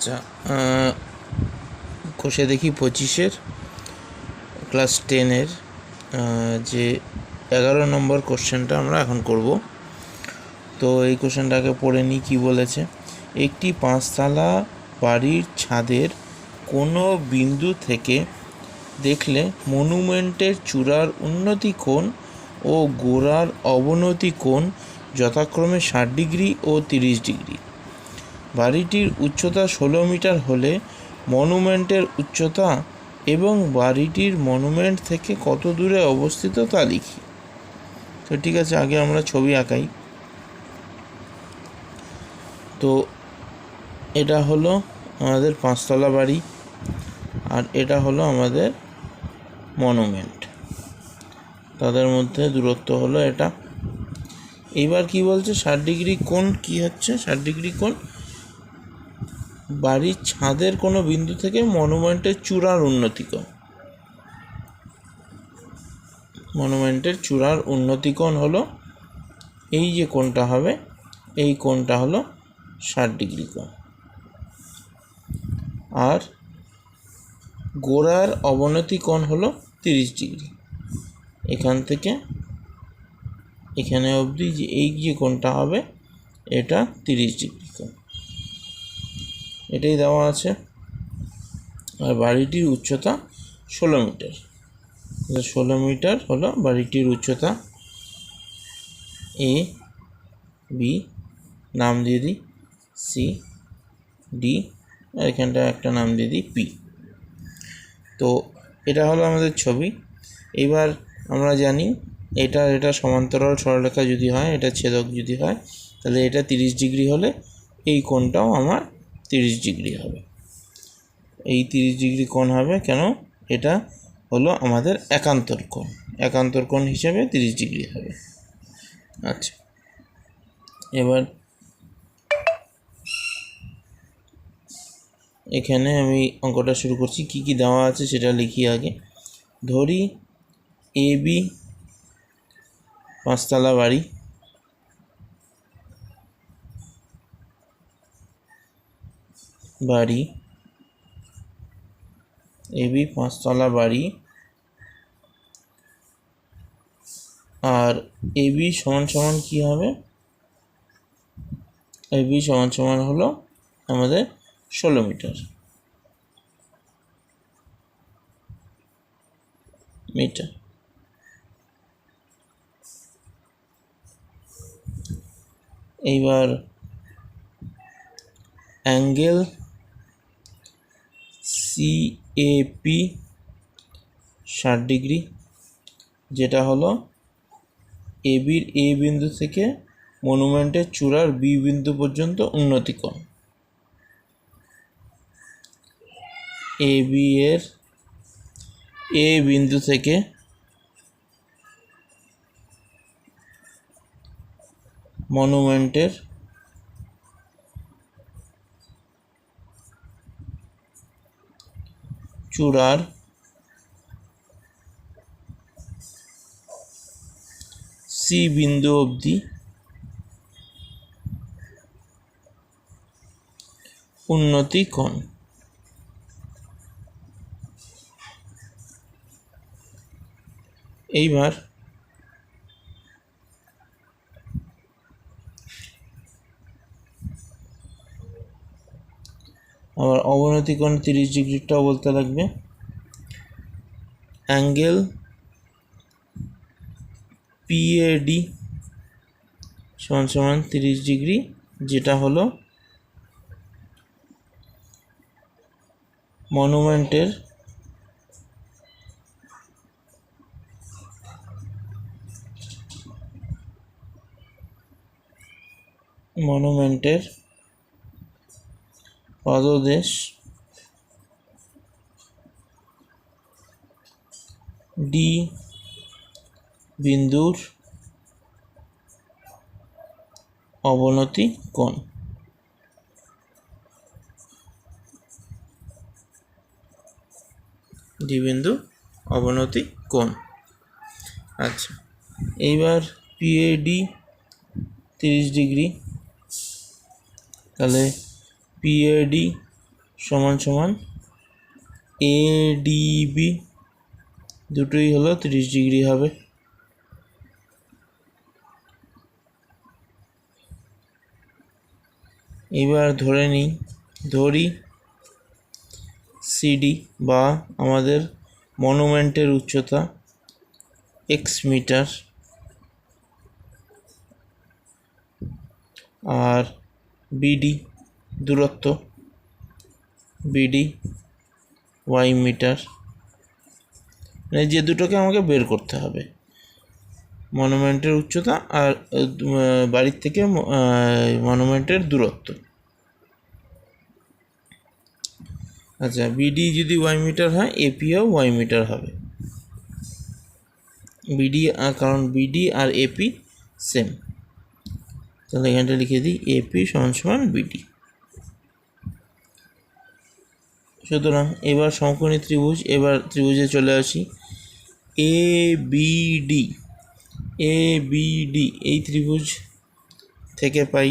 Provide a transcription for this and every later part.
আচ্ছা, কষে দেখি 25-এর ক্লাস 10-এর যে 11 নম্বর কোশ্চেনটা আমরা এখন করব। তো এই কোশ্চেনটাকে পড়ে নিই কী বলেছে। একটি 5তলা বাড়ির ছাদের কোনো বিন্দু থেকে দেখলে মনুমেন্টের চূড়ার উন্নতি কোণ ও গোড়ার অবনতি কোণ যথাক্রমে 60 ডিগ্রি ও 30 ডিগ্রি। বাড়িটির উচ্চতা 16 মিটার হলে মনুমেন্টের উচ্চতা এবং বাড়িটির মনুমেন্ট থেকে কত দূরে অবস্থিত তা লিখি। তো ঠিক আছে, আগে আমরা ছবি আঁকাই। তো এটা হলো আমাদের 5তলা বাড়ি আর এটা হলো আমাদের মনুমেন্ট, তাদের মধ্যে দূরত্ব হলো এটা। এইবার কি বলছে, 60 ডিগ্রি কোণ কি হচ্ছে? 60 ডিগ্রি কোণ বাড়ির ছাদের কোনো বিন্দু থেকে মনুমেন্টের চূড়ার উন্নতি কোণ। মনুমেন্টের চূড়ার উন্নতি কোণ হলো এই যে কোণটা হবে, এই কোণটা হলো 60 ডিগ্রি কোণ। আর গোড়ার অবনতি কোণ হলো 30 ডিগ্রি। এখান থেকে এখানে অবধি যে এই যে কোণটা হবে এটা 30 ডিগ্রি কোণ, এটাই দেওয়া আছে। আর বাড়িটির উচ্চতা 16 মিটার। 16 মিটার হলো বাড়িটির উচ্চতা। এ বি নাম দিয়ে দিই, সি ডি, আর এখানটা একটা নাম দিয়ে দিই পি। তো এটা হলো আমাদের ছবি। এবার আমরা জানি এটা সমান্তরাল সরলরেখা যদি হয়, এটা ছেদক যদি হয়, তাহলে এটা 30 ডিগ্রি হলে এই কোণটাও আমার 30 ডিগ্রি হবে। এই 30 ডিগ্রি কোণ হবে কেন? এটা হলো আমাদের একান্তর কোণ। একান্তর কোণ হিসেবে 30 ডিগ্রি হবে। আচ্ছা, এবার এখানে আমি অঙ্কটা শুরু করছি। কি কি দেওয়া আছে সেটা লিখি আগে। ধরি এ বি 5তলা বাড়ি, এ বি 5তলা বাড়ি। আর এ বি সমান সমান কী হবে? এ বি সমান সমান হলো আমাদের 16 মিটার। এইবার অ্যাঙ্গেল সিএপি 60 ডিগ্রি, যেটা হলো এ বির এ বিন্দু থেকে মনুমেন্টের চূড়ার বি বিন্দু পর্যন্ত উন্নতি কোণ। এ বি এর এ বিন্দু থেকে মনুমেন্টের চূড়ার সি বিন্দু অবধি উন্নতি কোণ। এইবার আবার অবনতি কোণ 30 ডিগ্রিটাও বলতে লাগবে। অ্যাঙ্গেল পিএডি সমান সমান 30 ডিগ্রি, যেটা হলো মনুমেন্টের পাদদেশ ডি বিন্দুর অবনতি কোণ। ডি বিন্দু অবনতি কোণ। আচ্ছা, এইবার পিএডি 30 ডিগ্রি, তাহলে পিএডি সমান সমান এডিবি, দুটোই হলো 30 ডিগ্রি হবে। এবার ধরি সিডি বা আমাদের মনুমেন্টের উচ্চতা এক্স মিটার, আর বিডি দূরত্ব, বিডি ওয়াই মিটার। মানে যে দুটোকে আমাকে বের করতে হবে, মনুমেন্টের উচ্চতা আর বাড়ির থেকে মনুমেন্টের দূরত্ব। আচ্ছা, বিডি যদি ওয়াই মিটার হয়, এপিও ওয়াই মিটার হবে। বিডি, কারণ বিডি আর এপি সেম, তাহলে এখানটা লিখে দিই এপি সমান সমান বিডি। সুতরাং এবার সমকোণী ত্রিভুজ, এবার ত্রিভুজে চলে আসি। এ বিডি এই ত্রিভুজ থেকে পাই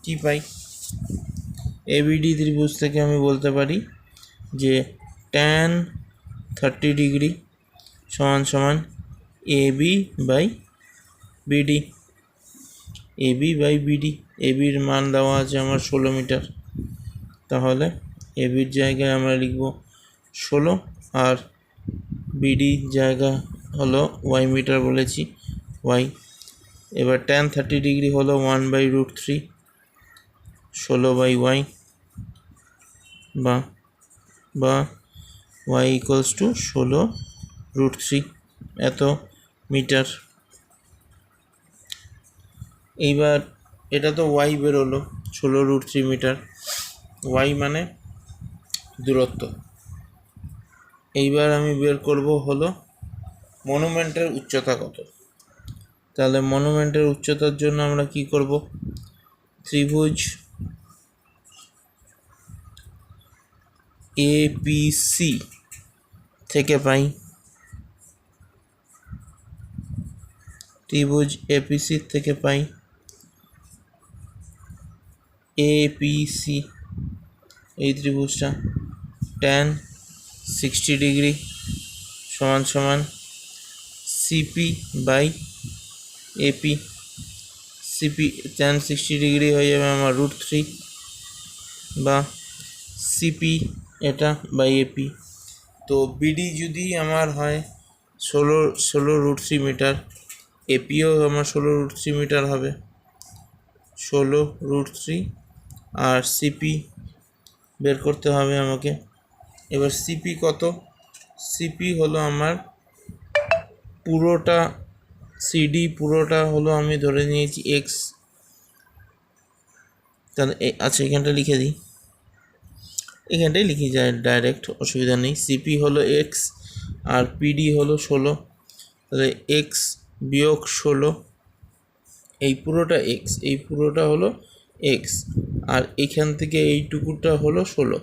কি পাই? এবিডি ত্রিভুজ থেকে আমি বলতে পারি যে tan 30 ডিগ্রি সমান সমান AB by BD. AB by BD, এবির মান দেওয়া আছে আমার 16 মিটার, তাহলে এবির জায়গায় আমরা লিখব 16, আর বিডি জায়গা হলো ওয়াই মিটার বলেছি, ওয়াই। এবার tan 30 ডিগ্রি হলো 1/√3 16/y, বা y ইকুয়ালস টু 16√3 এত মিটার। এইবার এটা তো y বেরোলো 16√3 মিটার, y মানে দূরত্ব। এইবার আমি বের করব হলো মনুমেন্টের উচ্চতা কত। তাহলে মনুমেন্টের উচ্চতার জন্য আমরা কি করব? ত্রিভুজ এপিসি থেকে পাই, এপিসি এই ত্রিভুজটা tan 60 ডিগ্রি সমান সমান CP by AP. CP tan 60 degree হয়ে যাবে আমার √3, বা সিপি এটা বাই এপি। তো বিডি যদি আমার হয় 16√3 মিটার, এপিও আমার 16√3 মিটার হবে, 16√3, আর সিপি বের করতে হবে আমাকে। এবার সিপি কত? সিপি হলো আমার পুরোটা, সিডি পুরোটা হলো আমি ধরে নিয়েছি এক্স, তাহলে আচ্ছা এখানটা লিখে দিই, এখানটাই লিখে যায় ডাইরেক্ট, অসুবিধা নেই। সিপি হলো এক্স আর পিডি হলো 16, তাহলে এক্স বিয়োগ 16, এই পুরোটা এক্স, এই পুরোটা হলো এক্স, আর এখান থেকে এইটুকুটা হলো 16,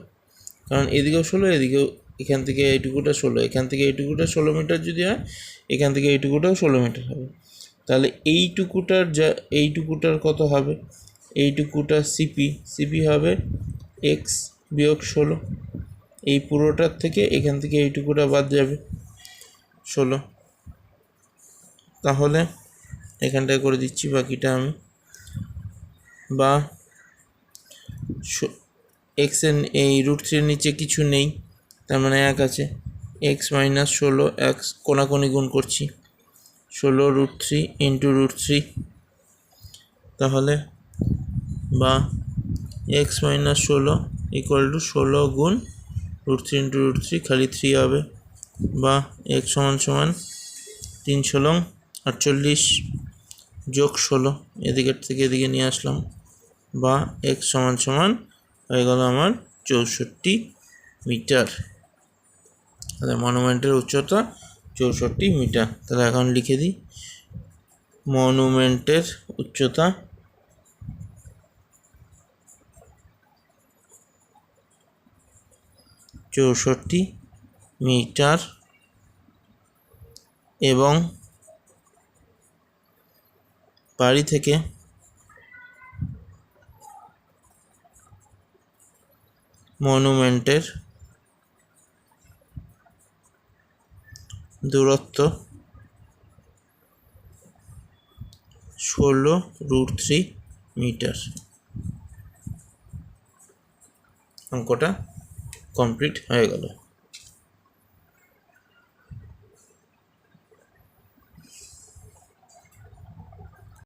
কারণ এদিকেও 16, এদিকেও, এখান থেকে এইটুকুটা 16, এখান থেকে এইটুকুটা 16 মিটার যদি হয়, এখান থেকে এইটুকুটাও 16 মিটার হবে। তাহলে এইটুকুটার কত হবে? এইটুকুটা সিপি হবে এক্স বিয়োগ 16, এই পুরোটার থেকে এখান থেকে এইটুকুটা বাদ যাবে 16। তাহলে এখানটায় করে দিচ্ছি বাকিটা আমি, বা এক্সের এই √3 নিচে কিছু নেই, তার মানে 1 আছে, এক্স মাইনাস 16, এক্স কোনাকুনি গুণ করছি, 16√3 ইন্টু √3, তাহলে বা এক্স মাইনাস 16 ইকুয়াল টু 16 গুণ √3 ইন্টু √3, খালি 3 হবে, বা এক্স সমান সমান 3 16 48 যোগ 16, এদিকের থেকে এদিকে নিয়ে আসলাম, বা এক্স সমান সমান হয়ে গেল আমার 64 মিটার। তাহলে মনুমেন্টের উচ্চতা 64 মিটার। তাহলে এখন লিখে দিই মনুমেন্টের উচ্চতা চৌষট্টি মিটার, এবং বাড়ি থেকে মনুমেন্টের দূরত্ব 16√3 মিটার। অঙ্কটা কমপ্লিট হয়ে গেল।